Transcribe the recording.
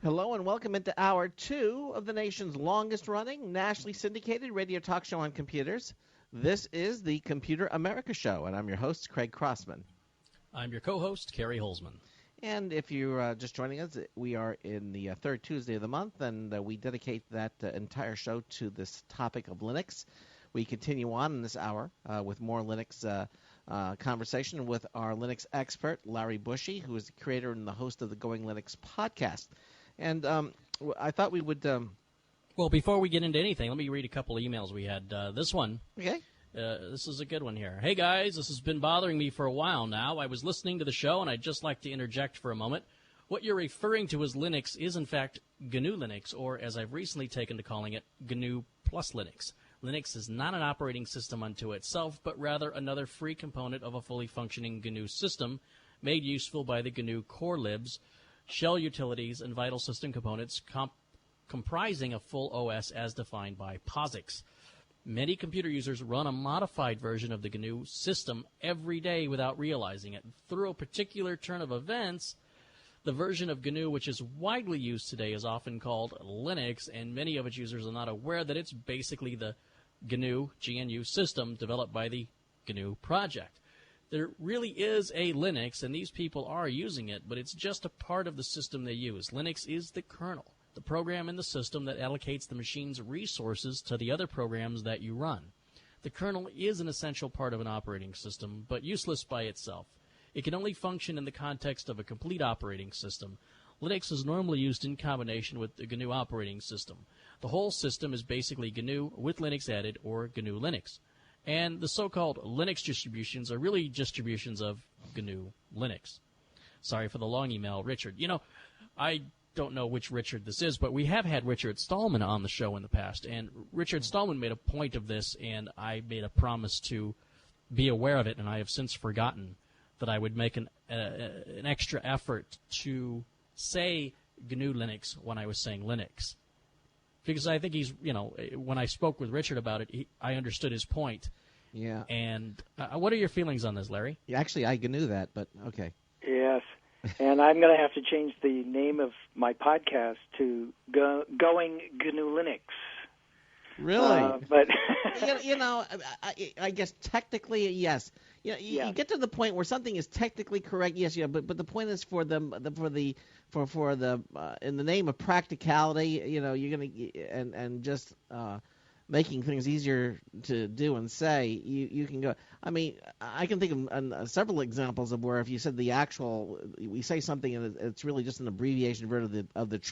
Hello and welcome into Hour 2 of the nation's longest-running, nationally syndicated radio talk show on computers. This is the Computer America Show, and I'm your host, Craig Crossman. I'm your co-host, Kerry Holzman. And if you're just joining us, we are in the third Tuesday of the month, and we dedicate that entire show to this topic of Linux. We continue on in this hour with more Linux conversation with our Linux expert, Larry Bushy, who is the creator and the host of the Going Linux podcast. And I thought we would... Well, before we get into anything, let me read a couple of emails we had. This one. Okay. This is a good one here. Hey, guys, this has been bothering me for a while now. I was listening to the show, and I'd just like to interject for a moment. What you're referring to as Linux is, in fact, GNU Linux, or as I've recently taken to calling it, GNU plus Linux. Linux is not an operating system unto itself, but rather another free component of a fully functioning GNU system made useful by the GNU corelibs, shell utilities, and vital system components comprising a full OS as defined by POSIX. Many computer users run a modified version of the GNU system every day without realizing it. Through a particular turn of events, the version of GNU which is widely used today is often called Linux, and many of its users are not aware that it's basically the GNU system developed by the GNU Project. There really is a Linux, and these people are using it, but it's just a part of the system they use. Linux is the kernel, the program in the system that allocates the machine's resources to the other programs that you run. The kernel is an essential part of an operating system, but useless by itself. It can only function in the context of a complete operating system. Linux is normally used in combination with the GNU operating system. The whole system is basically GNU with Linux added, or GNU Linux. And the so-called Linux distributions are really distributions of GNU Linux. Sorry for the long email, Richard. You know, I don't know which Richard this is, but we have had Richard Stallman on the show in the past. And Richard Stallman made a point of this, and I made a promise to be aware of it, and I have since forgotten that I would make an extra effort to say GNU Linux when I was saying Linux. Because I think he's, you know, when I spoke with Richard about it, I understood his point. Yeah. And what are your feelings on this, Larry? Yeah, actually, I knew that, but okay. Yes. And I'm going to have to change the name of my podcast to Going GNU Linux. Really? But you know, I guess technically, yes. You get to the point where something is technically correct, yes, yeah. But the point is for the in the name of practicality, you know, you're gonna and just making things easier to do and say, you can go. I mean, I can think of several examples of where if you said the actual, we say something and it's really just an abbreviation version of the